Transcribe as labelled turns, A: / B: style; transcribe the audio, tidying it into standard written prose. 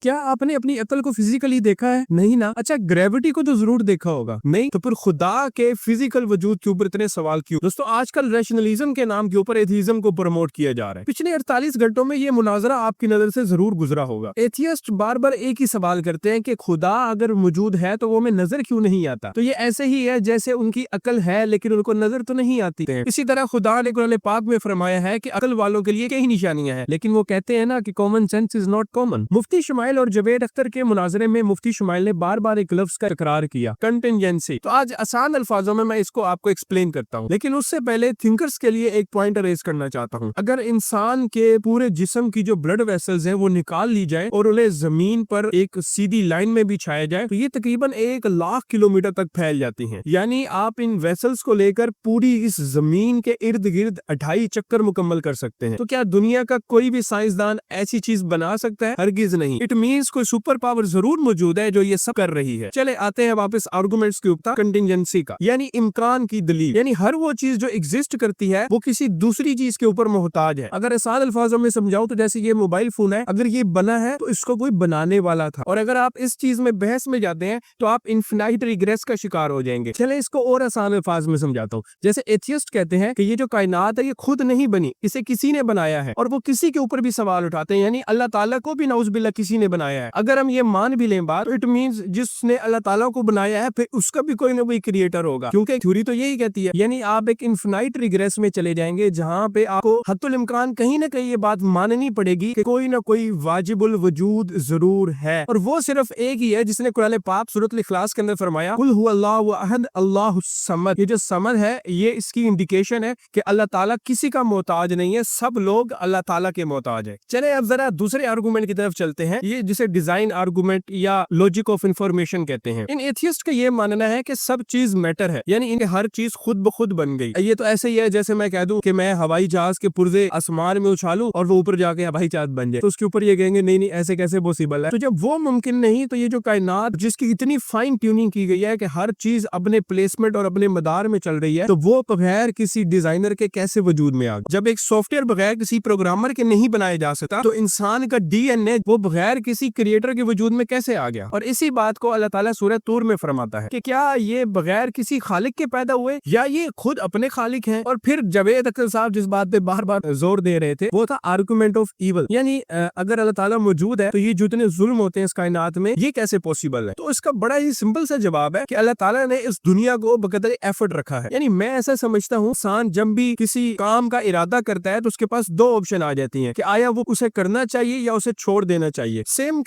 A: क्या आपने अपनी अकल को फिजिकली देखा है? नहीं ना। अच्छा, ग्रेविटी को तो जरूर देखा होगा। नहीं तो फिर खुदा के फिजिकल वजूद के ऊपर इतने सवाल क्यों? दोस्तों, आजकल रैशनलिज्म के नाम के ऊपर एथीज्म को प्रमोट किया जा रहा है। पिछले 48 घंटों में ये मुनाजरा आपकी नजर से जरूर गुजरा होगा। एथियस्ट बार बार एक ही सवाल करते हैं कि खुदा अगर मौजूद है तो वो हमें नजर क्यों नहीं आता? तो ये ऐसे ही है जैसे उनकी अकल है लेकिन उनको नजर तो नहीं आती है। इसी तरह खुदा ने कुरान पाक में फरमाया है कि अकल वालों के लिए कई निशानियां हैं, लेकिन वो कहते हैं ना कि common sense is not common. Mufti Shumail और जवेद अख्तर के मुनाजरे में मुफ्ती शुमाइल ने बार बार एक लफ्ज का इकरार किया, कंटिंजेंसी। तो आज आसान अल्फाजों में मैं इसको आपको एक्सप्लेन करता हूँ, लेकिन उससे पहले थिंकर्स के लिए एक पॉइंट रेज करना चाहता हूँ। अगर इंसान के पूरे जिस्म की जो ब्लड वेसल्स हैं वो निकाल ली जाए और उन्हें जमीन पर एक सीधी लाइन में बिछाया जाए तो ये तकरीबन 1,00,000 किलोमीटर तक फैल जाती हैं। यानी आप इन वेसल्स को लेकर पूरी इस जमीन के इर्द गिर्द 28 चक्कर मुकम्मल कर सकते हैं। तो क्या दुनिया का कोई भी साइंसदान ऐसी चीज बना सकता है? हरगिज नहीं। इट मींस कोई सुपर पावर जरूर मौजूद है जो ये सब कर रही है। चले आते हैं वापस आर्गुमेंट्स के ऊपर। कंटिंजेंसी का यानी इम्कान की दलील, यानी हर वो चीज जो एग्जिस्ट करती है वो किसी दूसरी चीज के ऊपर मोहताज है। अगर आसान अल्फाजों में समझाऊं तो जैसे ये मोबाइल फोन है, अगर ये बना है तो इसको कोई बनाने वाला था, और अगर आप इस चीज में बहस में जाते हैं तो आप इन्फिनाइट रिग्रेस का शिकार हो जाएंगे। चले इसको और आसान अल्फाज में समझाता हूँ। जैसे एथियस्ट कहते हैं कि ये जो कायनात है ये खुद नहीं बनी, इसे किसी ने बनाया है, और वो किसी के ऊपर भी सवाल उठाते हैं, यानी अल्लाह ताला को भी नाउज़ुबिल्लाह किसी ने बनाया है। अगर हम ये मान भी लें बात, तो इट मींस जिसने अल्लाह ताला को बनाया है फिर उसका भी कोई ना कोई क्रिएटर होगा, क्योंकि थ्योरी तो यही कहती है। यानी आप एक इन्फिनाइट रिग्रेस में चले जाएंगे जहां पे आपको हत्तुल इम्कान कहीं ना कहीं ये बात माननी पड़ेगी कि कोई ना कोई वाजिबुल वजूद जरूर है, और वो सिर्फ एक ही है जिसने कुरान पाक सूरत इखलास के अंदर फरमाया कुल हुवल्लाहु अहद अल्लाहुस समद। ये जो समद है ये इसकी इंडिकेशन है कि अल्लाह ताला किसी का मोहताज नहीं है, सब लोग अल्लाह ताला के मोहताज है। चले अब जरा दूसरे आर्गुमेंट की तरफ चलते हैं, ये जिसे डिजाइन आर्गुमेंट या लॉजिक ऑफ इंफॉर्मेशन कहते हैं। इन एथियस्ट का ये मानना है कि सब चीज मैटर है, यानी इनके हर चीज खुद ब खुद बन गई। ये तो ऐसे ही है जैसे मैं कह दूं कि मैं हवाई जहाज के पुर्जे आसमान में उछालूं और वो ऊपर जाके हवाई जहाज बन जाए, तो उसके ऊपर ये कहेंगे नहीं नहीं ऐसे कैसे पॉसिबल है। तो जब वो मुमकिन नहीं तो ये जो कायनात जिसकी इतनी फाइन ट्यूनिंग की गई है कि हर चीज अपने प्लेसमेंट और अपने मदार में चल रही है, तो वो बगैर किसी डिजाइनर के कैसे वजूद में आ गई? जब एक सॉफ्टवेयर बगैर किसी प्रोग्रामर के नहीं बनाया जा सकता तो इंसान का डीएनए वो बगैर किसी क्रिएटर के वजूद में कैसे आ गया? और इसी बात को अल्लाह ताला सूरह तूर में फरमाता है कि क्या ये बगैर किसी खालिक के पैदा हुए या ये खुद अपने खालिक हैं? और फिर जवेद अख्तर साहब जिस बात पे बार बार जोर दे रहे थे वो था आर्गुमेंट ऑफ इवल, यानी अगर अल्लाह ताला मौजूद है तो ये जितने जुल्म होते हैं इस कायनात में ये कैसे पॉसिबल है? तो इसका बड़ा ही सिंपल सा जवाब है कि अल्लाह ताला ने इस दुनिया को बकदर एफर्ट रखा है। यानी मैं ऐसा समझता हूँ इंसान जब भी किसी काम का इरादा करता है तो उसके पास दो ऑप्शन आ जाती हैं कि आया वो उसे करना चाहिए या उसे छोड़ देना चाहिए। सेम